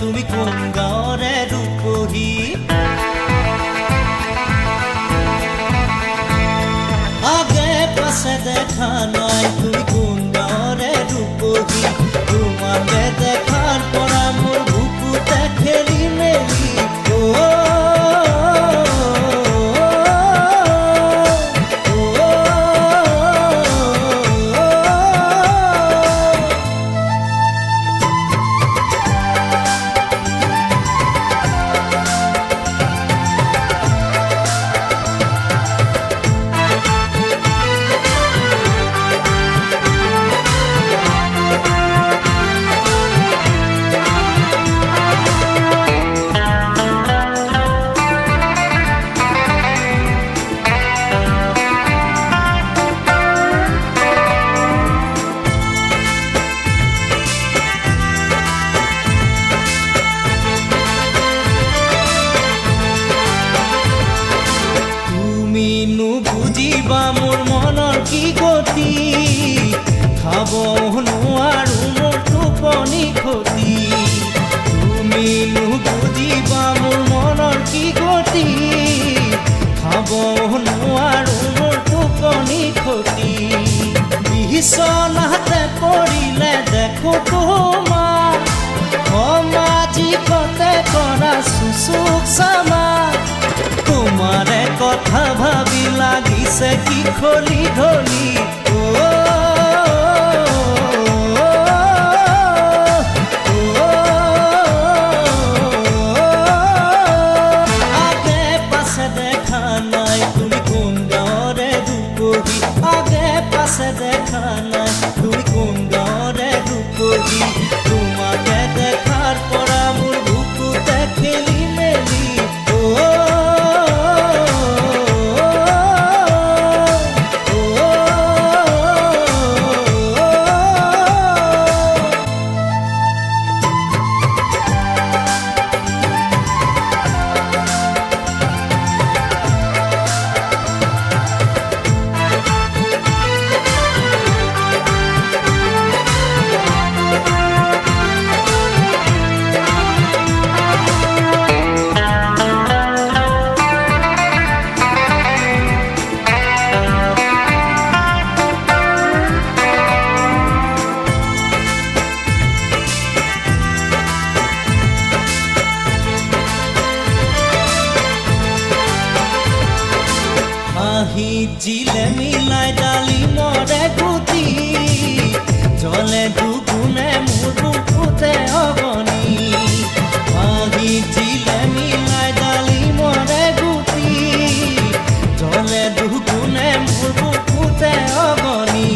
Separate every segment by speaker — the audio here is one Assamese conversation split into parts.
Speaker 1: তুমি কোন গাঁৱৰে ৰূপহী আগে পাছে দেখা নাই তুমি কোন গাঁৱৰে ৰূপহী তোমাকে দেখাৰ পৰা মোৰ বুকুতে খেলি মেলি বিছনাতে পৰিলে দেখো তোমাৰ সমাজিকতে কৰা সুচুক চামা তোমাৰে কথা ভাবি লাগিছে কি খলি ধলি আগে পাছে দেখা নাই তুমি কোন গাঁৱৰে ৰূপহী আগে পাছে দেখা নাই তুমি কোন গাঁৱৰে ৰূপহী তোমাকে দেখাৰ পৰা মোৰ বুকুতে খেলি মেলি জিলে মিলাই ডালি মৰে গুটি জলে দুগুণে মোৰ বুকুতে অগনি আহি জিলে মিলাই ডালি মৰে গুটি জলে দুগুণে মোৰ বুকুতে অগনি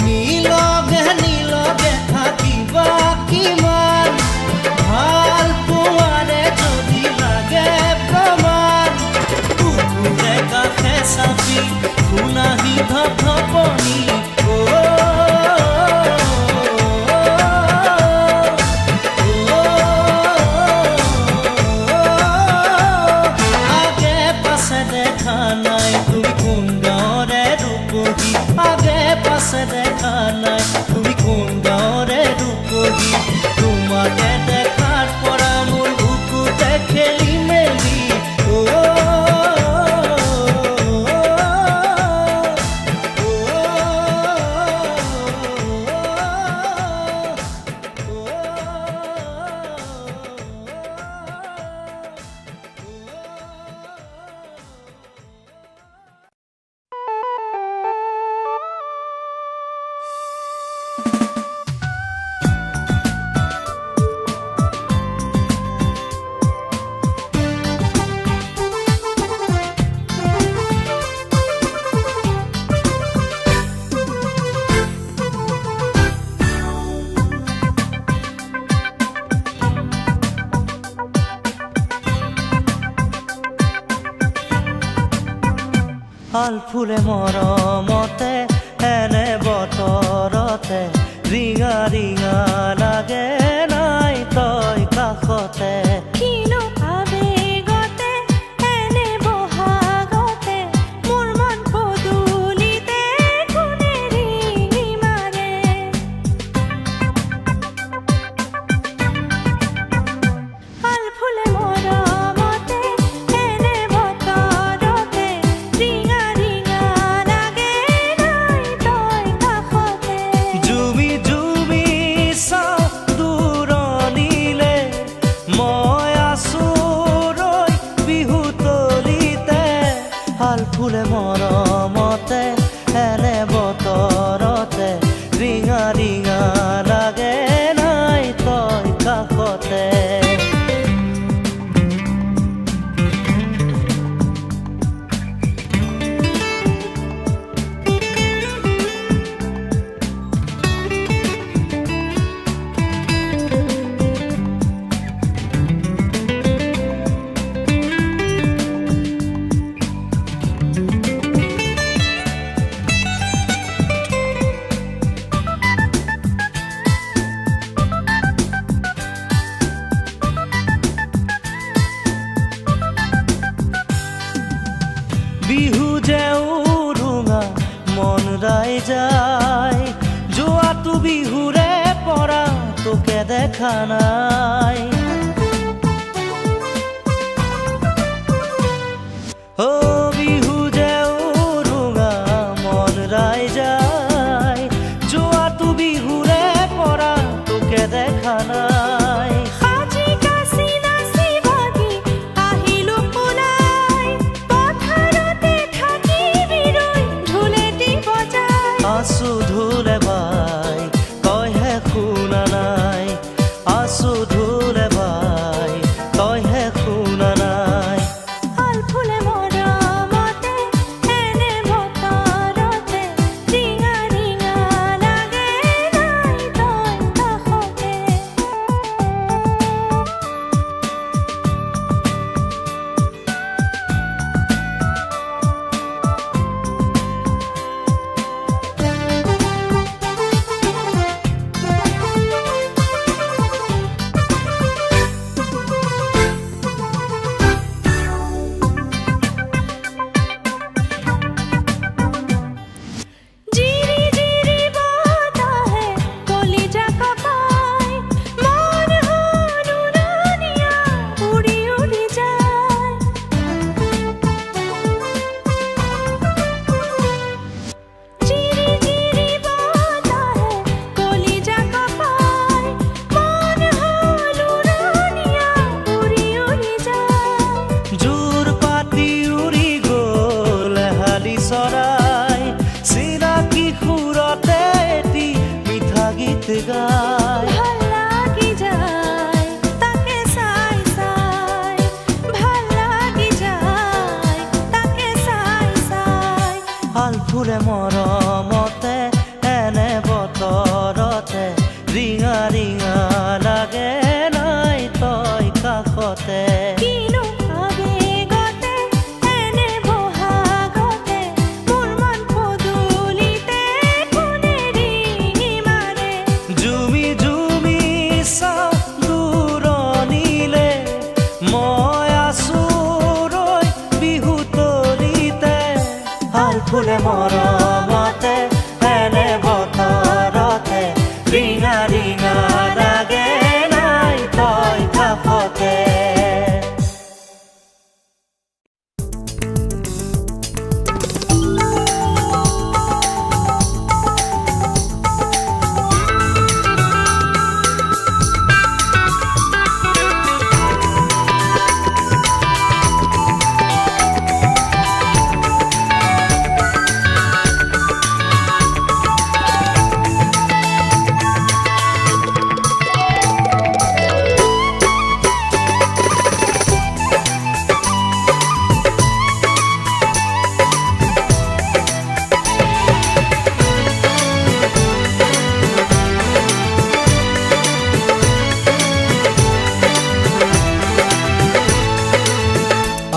Speaker 1: নীলগে থাকিবা কিমান ভাল পোৱাৰে যদি লাগে প্ৰমাণ বুকুৰে কাষে চাপি শুনাহি ধপধপনি আগে পাছে দেখা নাই তুমি কোন গাঁৱৰে ৰূপহী আগে পাছে দেখা নাই তুমি কোন গাঁৱৰে ৰূপহী তোমাকে দেখাৰ পৰা মোৰ বুকুতে খেলি মেলি
Speaker 2: আল ফুলে মৰমতে এনে বতৰতে ৰিঙা ৰিঙা লাগে নাই তই কাষতে
Speaker 3: কিনো আবেগতে এনে বহাগতে মোৰ মন পদূলিতে কোনে ৰিঙি মাৰে
Speaker 2: ৰাই যায় যোৱাটো বিহুৰে পৰা তোকে দেখা নাই ও বিহু যে উৰুঙা মন ৰাই যায় যোৱাটো বিহুৰে পৰা তোকে দেখা নাই
Speaker 3: সাজি কাচি নাচি বাগি আহিলো ওলাই পথাৰতে থাকিবি ৰৈ ঢোলেটি বজাই
Speaker 2: আছো ঢোলে বাই তইহে শুনা নাই আছো ঢোলে বাই তইহে শুনা নাই
Speaker 3: হাল ফুলে মৰমতে এনে বতৰতে ৰিঙা ৰিঙা লাগে নাই তই কাষতে জিৰি জিৰি বতাহে কলিজা কপাই মন নুৰণীয়া উৰি উৰি যায় জিৰি জিৰি বতাহে কলিজা কপাই মন নুৰণীয়া উৰি উৰি যায়
Speaker 2: জোৰ পাতি উৰি গ'ল হালি চৰাই চিনাকি সুৰতে এটি মিঠা গীত গায়
Speaker 3: ভাল লাগি যায় তাকে চাই চাই ভাল লাগি যায় তাকে চাই চাই
Speaker 2: হাল ফুলে মৰমতে এনে বতৰতে ৰিঙা ৰিঙা লাগে নাই তই কাষতে
Speaker 3: কিনো আবেগতে এনে বহাগতে মোৰ মন পদূলিতে কোনে ৰিঙি মাৰে
Speaker 2: জুমি জুমি চাওঁ দূৰণিলে মই আছো ৰৈ বিহু তলিতে হাল ফুলে মৰমতে এনে বতৰতে ৰিঙা ৰিঙা লাগে নাই তই কাষতে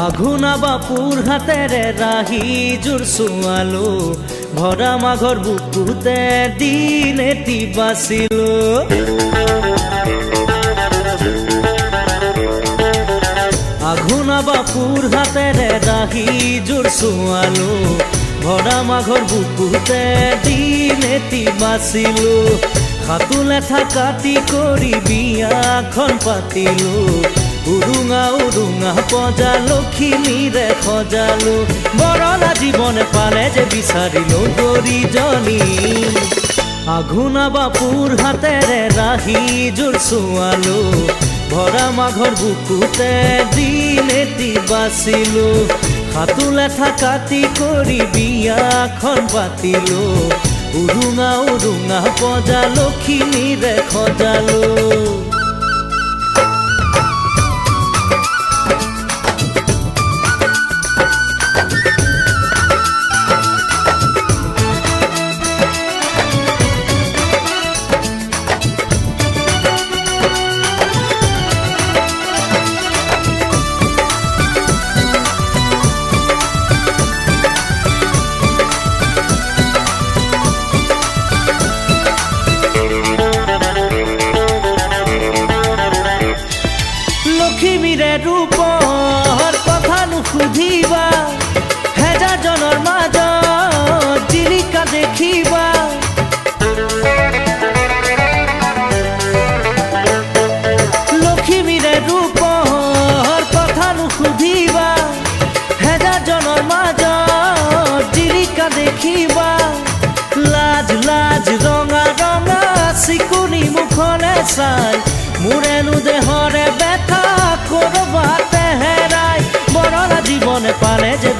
Speaker 2: আঘোনা বাপুৰ হাতেৰে ৰাহি জোৰ চোৱালো ভৰা মাঘৰ বুকুতে দিন এটি বাচিলো আঘোনা বাপুৰ হাতেৰে ৰাহি জোৰ চোৱালো ভৰা মাঘৰ বুকুতে দিন এটি বাচিলো হাতু লেঠা কাটি কৰি বিয়াখন পাতিলো উৰুঙা উৰুঙা পজা লখিমীৰে সজালো বৰলা জীৱনে পালে যে বিচাৰিলো গৰিজনী আঘোনা বাপুৰ হাতেৰে ৰাহি জোৰ চোৱালো ভৰা মাঘৰ বুকুতে দিন এটি বাচিলো হাতু লেঠা কাটি কৰি বিয়াখন পাতিলো উৰুঙা উৰুঙা পজা লখিমীৰে সজালো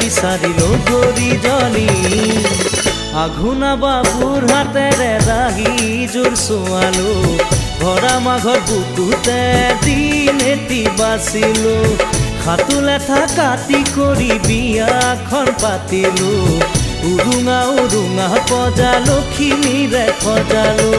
Speaker 2: বিচাৰিলো ঘড়ীজনী আঘোনা বাবুৰ হাতেৰে ৰাহীযোৰ চোৱালো ভৰা মাঘৰ বুকুতে দিন এটি বাচিলো খাতুল এঠা কাটি কৰি বিয়াখন পাতিলো উৰুঙা উৰুঙা পজা লখিমীৰে সজালো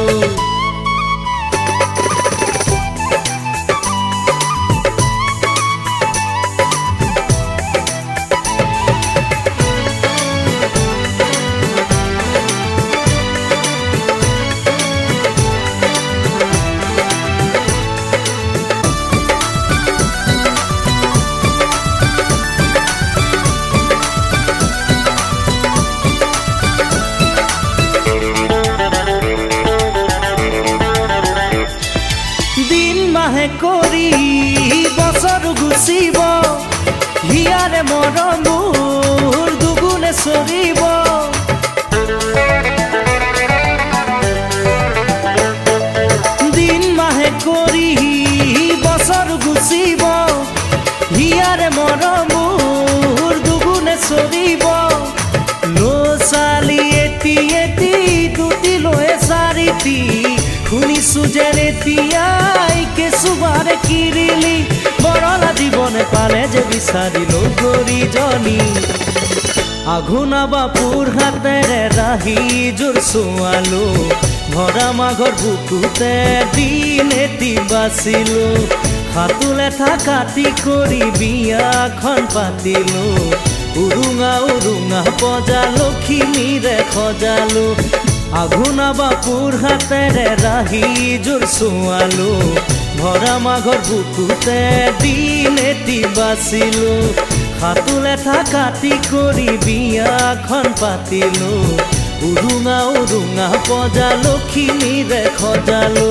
Speaker 2: কৰি বছৰ গুচিব হিয়াৰে মৰমৰ দুগুণে চৰিব দিন মাহে কৰি বছৰ গুচিব হিয়াৰে মৰমৰ দুগুণে চৰিব ছোৱালী এটি এটি দুটি লৈ চাৰিটি শুনিছো যে এতিয়াই কেঁচুবাৰে কিৰিলি বৰলা জীৱনে পালে যে বিচাৰিলো ঘড়ীজনী আঘোনা বাপুৰ হাতেৰে ৰাহীযোৰ চোৱালো ভৰা মাঘৰ বুকুতে দিন এটি বাচিলো খাতুল এঠা কাটি কৰি বিয়াখন পাতিলো উৰুঙা উৰুঙা পজা লখিমীৰে সজালো আঘোনা বাপুৰ হাতেৰে ৰাহীযোৰ চোৱালো ভৰা মাঘৰ বুকুতে দিন এটি বাচিলো খাতুল এঠা কাটি কৰি বিয়াখন পাতিলো উৰুঙা উৰুঙা পজা লখিমীৰে সজালো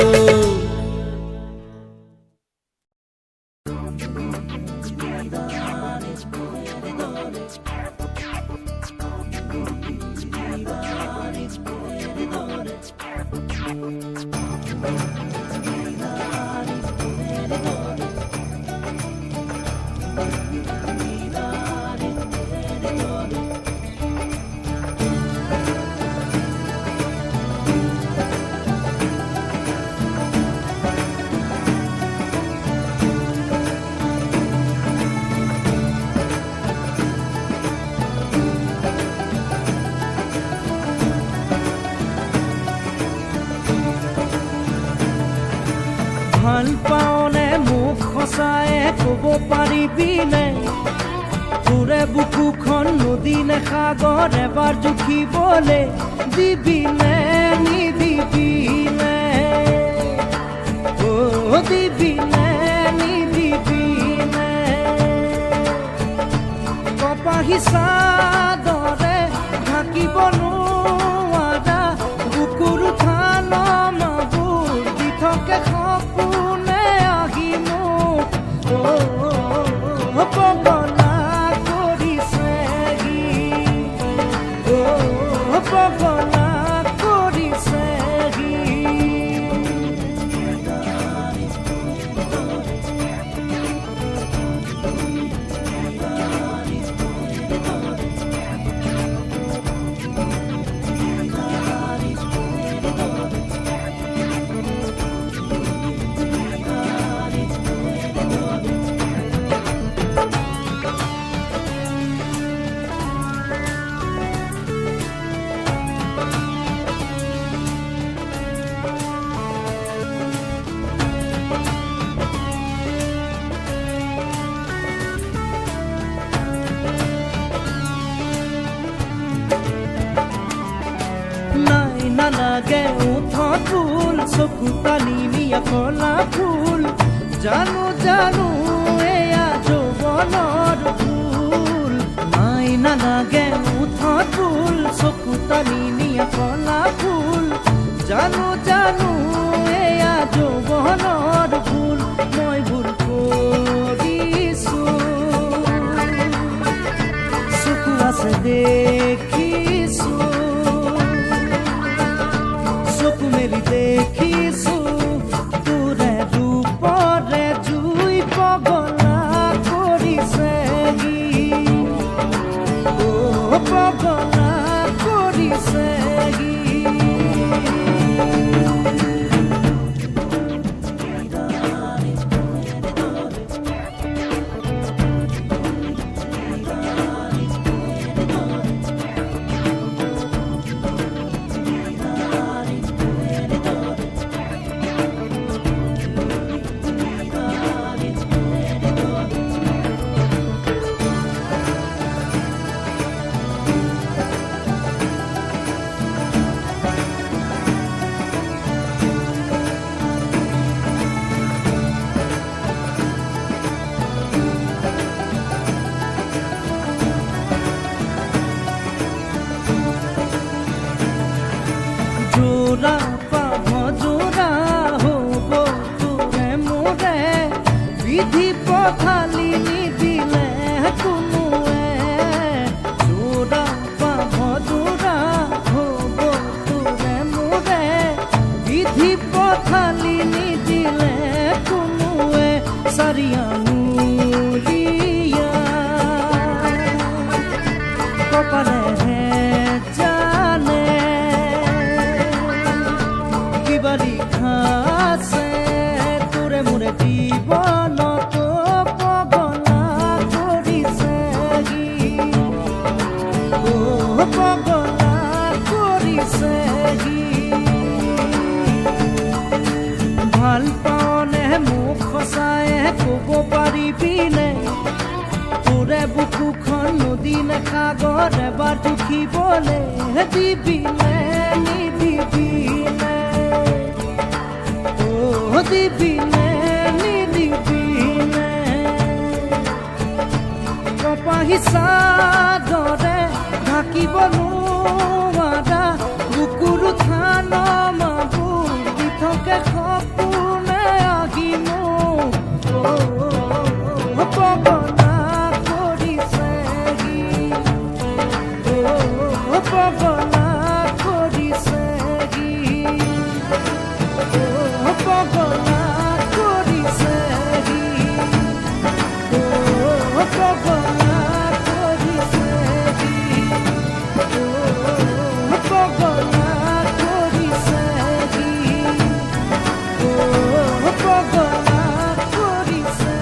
Speaker 2: ভাল পাওনে মুখ সঁচায়ে ক'ব পাৰিবিনে তোৰে বুকুখন নদী নে সাগৰ এবাৰ জুখিবলে দিবিনে নিদিবিনে দিবিনে নিদিবিনে কপাহী চাদৰে ঢাকিব নোৱাৰা বুকুৰ উঠান মাবোৰ দি থাকে সপোনে আহি মোক পগলা কৰিছেহি পগলা কৰিছেহি নালাগে উঠত ফুল চকু টানি নিয়া কলা ফুল জানো জানো এয়া যৌৱনৰ ফুল নাই নালাগে উঠত ফুল চকু টানি নিয়া কলা ফুল জানো জানো এয়া যৌৱনৰ ফুল মই ভুল কৰিছো চকু আছে দেখিছো চকু মেলি দেখিছো তোৰে ৰূপৰে জুই পগলা কৰিছেহি জোৰা পাভ জোৰা হ'ব তোৰে মোৰে বিধি পথালি নিদিলে কোনোৱে জোৰা পাভ জোৰা হ'ব তোৰে মোৰে বিধি পথালি নিদিলে কোনোৱে চাৰিয়ানুলিয়া কপালেহে জানে লিখাছে তোৰে মোৰে জীৱনত পগলা কৰিছে পগলা কৰিছে ভাল পাওনে মোক সঁচাই ক'ব পাৰিবিনে তোৰে বুকুখন নদী নে সাগৰ এবাৰ জুখিবলে দিবিনে নিদিবিনে দিবিনে নিদিবিনে কপাহী চাদৰে ঢাকিব নোৱাৰা বুকুৰো থান মাবোৰ দি থাকে সপোনে আহি মোক পগলা কৰিছে পগলা কৰিছে পগলা কৰিছে পগলা কৰিছে পগলা কৰিছে পগলা কৰিছে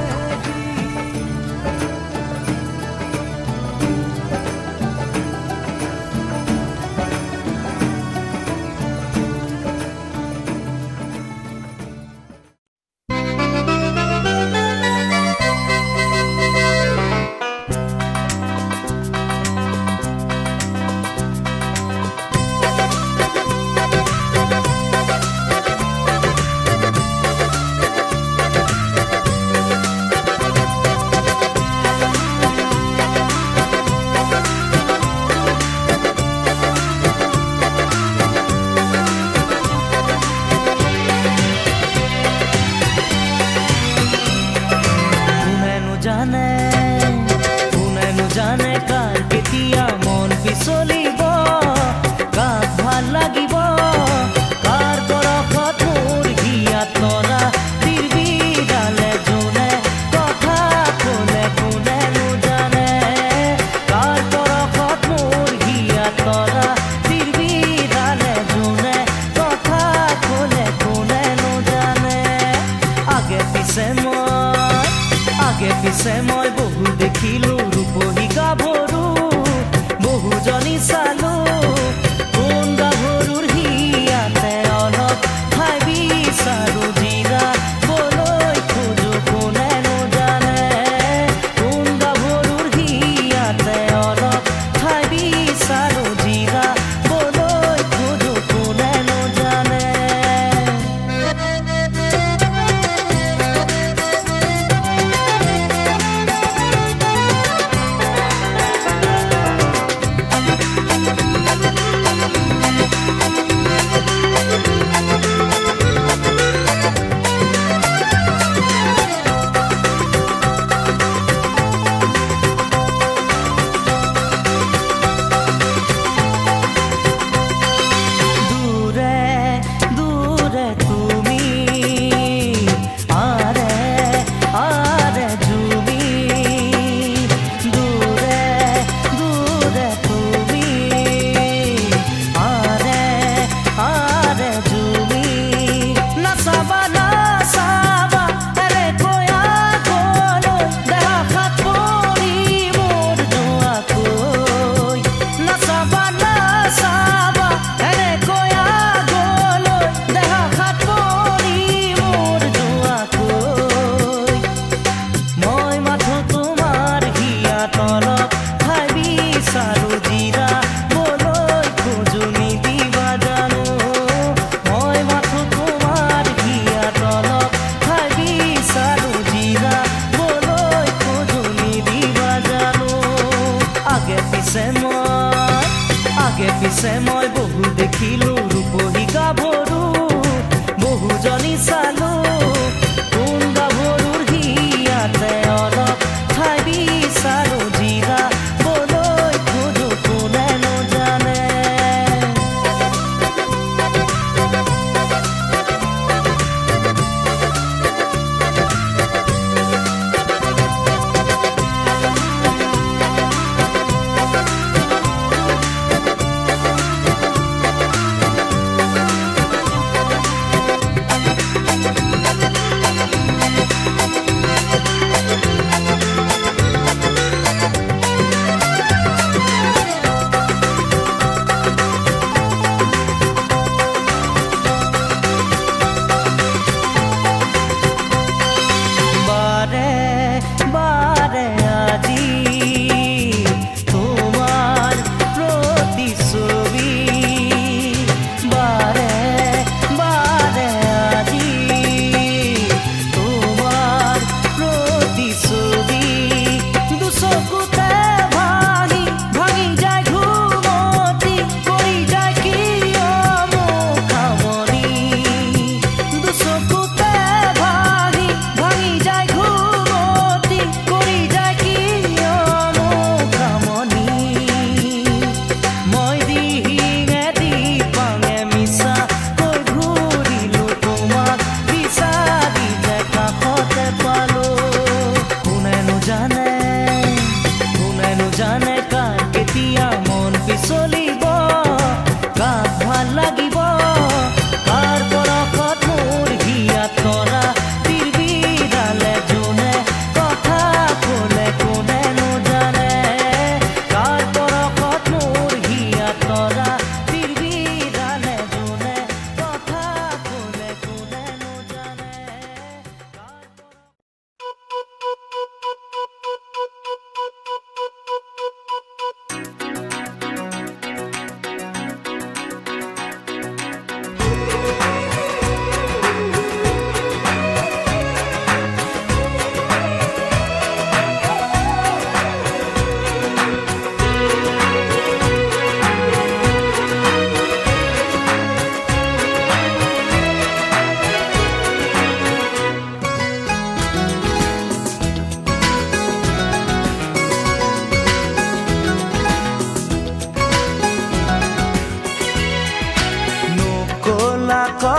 Speaker 2: জানে কাৰ কেতিয়া মন পিছলিব কাক ভাল লাগিব কাৰ বৰফত মোৰ হিয়াত তৰা তিৰবিডালে যোনে কথা কোনে কোনেনো জানে কাৰ বৰফত মোৰ হিয়াত তৰা তিৰবিডালে যোনে কথা কোনে কোনেনো জানে আগে পিছে মই বহু দেখিলো ৰূপহী গাভৰু বহুজনী চালো কোন গাভৰুৰ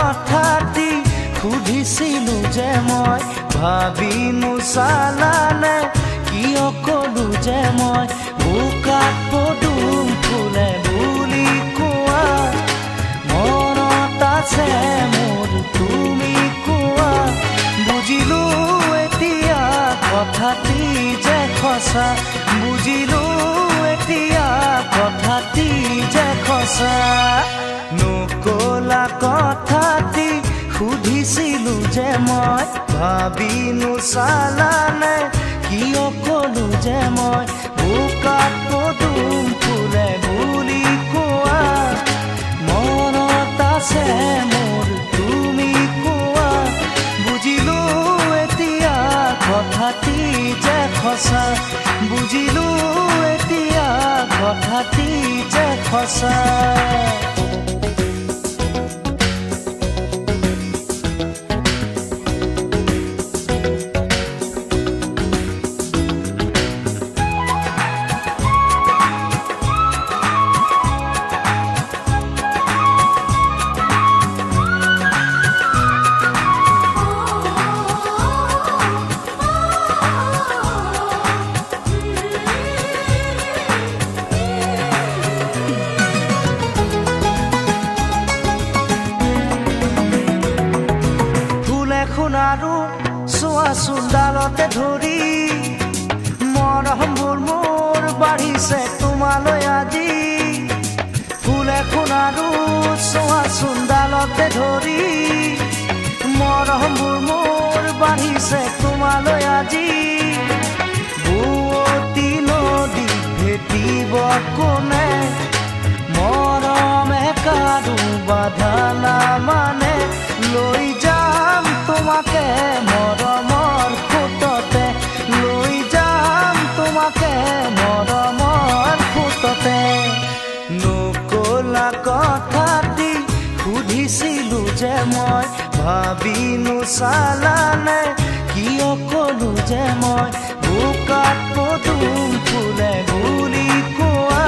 Speaker 2: কথাটি সুধিছিলো যে মই ভাবি নোচালানে কিয় কলো যে মই বোকাত পদুম ফুলে বুলি কোৱা মনত আছে মোৰ তুমি কোৱা বুজিলো এতিয়া কথাটি যে সঁচা বুজিলো এতিয়া কথাটি যে সঁচা নকলা কথাটি সুধিছিলো যে মই ভাবি নোচালানে কিয় কলো যে মই বোকাত পদুম ফুলে বুলি কোৱা মনত আছে মোৰ তুমি কোৱা বুজিলো এতিয়া কথাটি যে সঁচা বুজিলো এতিয়া কথাটি যে সঁচা আৰু চোৱাচোন ডালতে ধৰি মৰমবোৰ মোৰ বাঢ়িছে তোমালৈ আজি ফুল এখন আৰু চোৱাচোন ডালতে ধৰি মৰমবোৰ মোৰ বাঢ়িছে তোমালৈ আজি বুৱতী নদী ভেটিব কোনে মৰমে কাৰো বাধা নামানে লৈ যাম তোমাকে মৰমৰ ফুটতে লৈ যাম তোমাকে মৰমৰ ফুটতে নকলা কথাটি সুধিছিলো যে মই ভাবি নোচালানে কিয় কলো যে মই বোকাত পদুম ফুলে বুলি কোৱা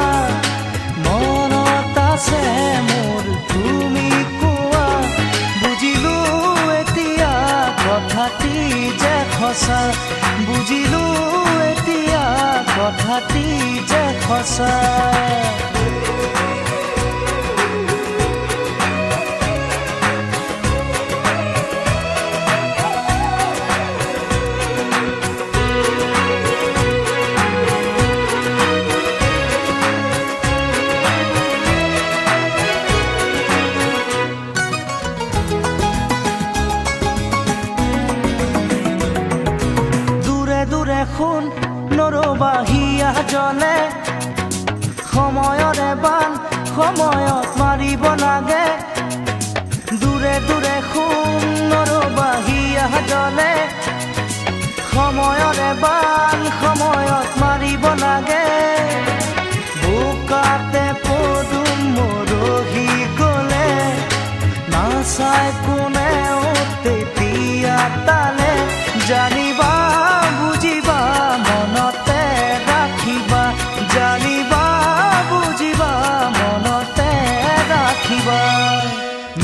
Speaker 2: মনত আছে মোৰ তুমি কোৱা বুজিলো এতিয়া কথাটি যে সঁচা বুজিলো এতিয়া কথাটি যে সঁচা দেখোন নৰবাহিয়া জলে সময়ৰে বান সময়ত মাৰিব লাগে দূৰে দূৰে শুন নৰবাহিয়া জলে সময়ৰে বান সময়ত মাৰিব লাগে বোকাতে পদুম মৰহি গলে নাচাই কোনেও তেতিয়া তালে জানিবা বুজিবা মনতে ৰাখিবা জানিবা বুজিবা মনতে ৰাখিবা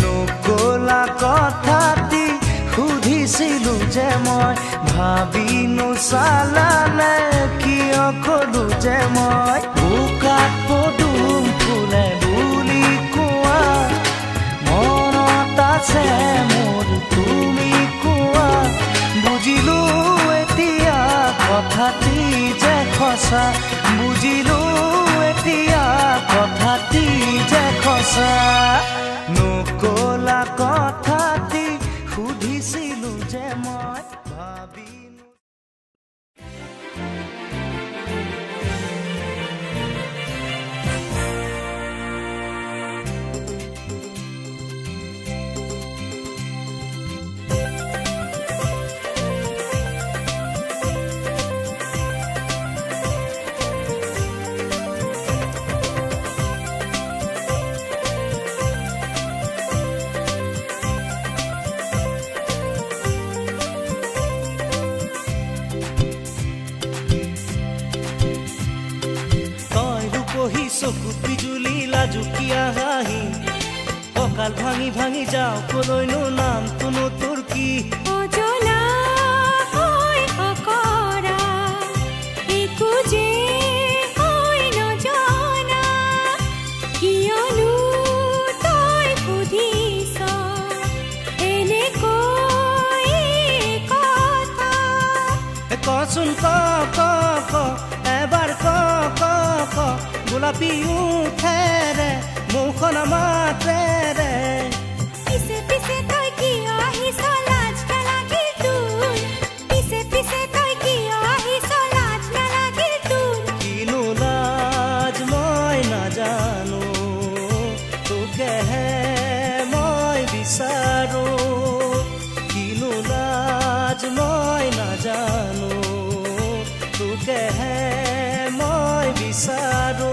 Speaker 2: নকলা কথাটি সুধিছিলো যে মই ভাবি নোচালানে কিয় কলো যে মই বোকাত পদুম ফুলে বুলি কোৱা মনত আছে মোৰ তুমি কোৱা বুজিলো এতিয়া কথাটি যে সঁচা বুজিলো এতিয়া কথাটি যে সঁচা নকলা কথাটি সুধিছিলো যে মই ভাবি
Speaker 1: কঁকাল ভাঙি ভাঙি যাওঁ কলৈনো নামটোনো তোৰ কি
Speaker 3: অজলা হৈ অকৰা একো যে হৈ নজনা কিয়নো তই সুধিছ এনেকৈ কথা
Speaker 1: কচোন ক এবাৰ ক গোলাপী উঠেৰে মুখন মাতেৰে
Speaker 3: পিছে পিছে তই কিয় আহিছ লাজ নালাগিল তোৰ পিছে পিছে তই কিয় আহিছ লাজ নালাগিল তোৰ
Speaker 1: কিনো লাজ মই নাজানো তোকেহে মই বিচাৰো কিনো লাজ মই নাজানো তোকেহে মই বিচাৰো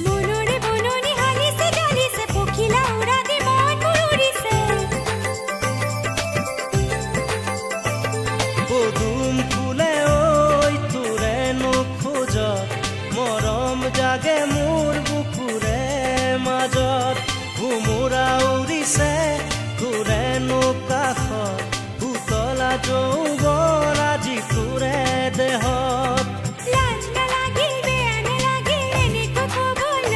Speaker 3: মনৰে বননি হালিছে ডালিছে পখিলা উৰা দি মন মোৰ উৰিছে
Speaker 1: পদুম ফুলে ঐ তোৰে নোখোজত মৰম জাগে মোৰ বুকুৰে মাজত ভোমোৰা উৰিছে তোৰে নোকাষত উতলা যৌৱন আজি তোৰে দেহত
Speaker 3: লাজ নালাগিল বেয়া নালাগিল এনেকৈ ক'বলৈ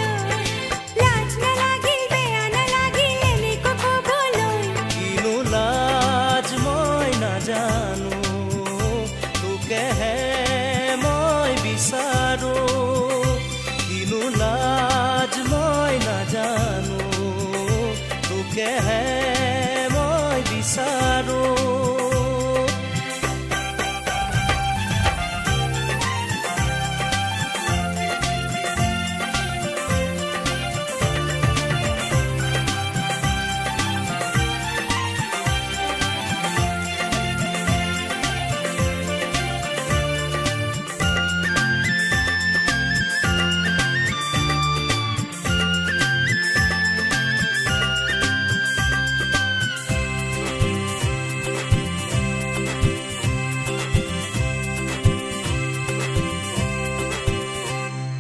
Speaker 3: লাজ নালাগিল বেয়া নালাগিল এনেকৈ ক'বলৈ
Speaker 1: কিনো লাজ মই নাজানো তোকেহে মই বিচাৰো কিনো লাজ মই নাজানো তোকেহে মই বিচাৰো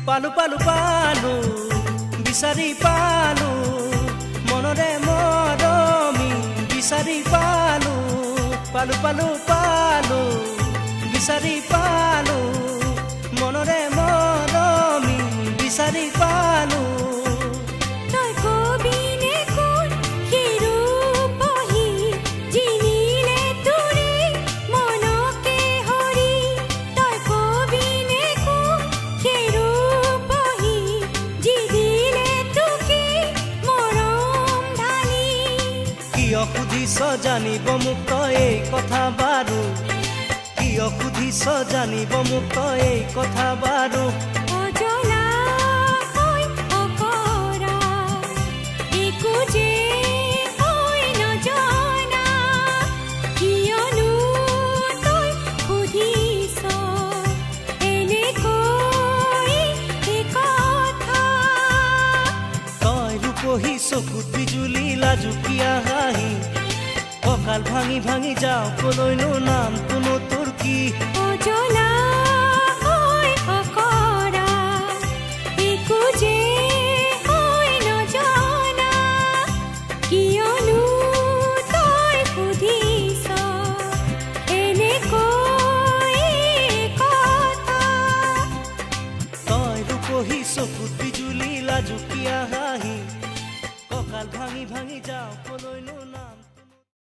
Speaker 1: পালো পালো পালো বিচাৰি পালো মনৰে মৰমি বিচাৰি পালো পালো পালো পালো বিচাৰি পালো মনৰে মৰমি বিচাৰি পালো
Speaker 3: তই কবিনে কোন হিৰূপ বহি জিনিলে তোৰে মনকে হৰি তই কবিনে কোন হিৰূপ বহি জিনিলে তোকে মৰম ঢালি
Speaker 1: কিয় সুধিছ জানিব মোক তই এই কথা বাৰু কিয় সুধিছ জানিব মোক তই এই কথা বাৰু
Speaker 3: অজলা হৈ অকৰা একো যে হৈ নজনা কিয়নো তই সুধিছ এনেকৈ কথা
Speaker 1: তই ৰূপহী চকুত বিজুলী লাজুকীয়া হাঁহি কঁকাল ভাঙি ভাঙি যাওঁ কলৈনো নামটোনো তোৰ কি
Speaker 3: অজলা হৈ অকৰা একো যে হৈ নজনা কিয়নো তই সুধিছ এনেকৈ কথা
Speaker 1: তই ৰূপহী চকুত বিজুলী লাজুকীয়া হাঁহি কঁকাল ভাঙি ভাঙি যাওঁ কলৈনো নাম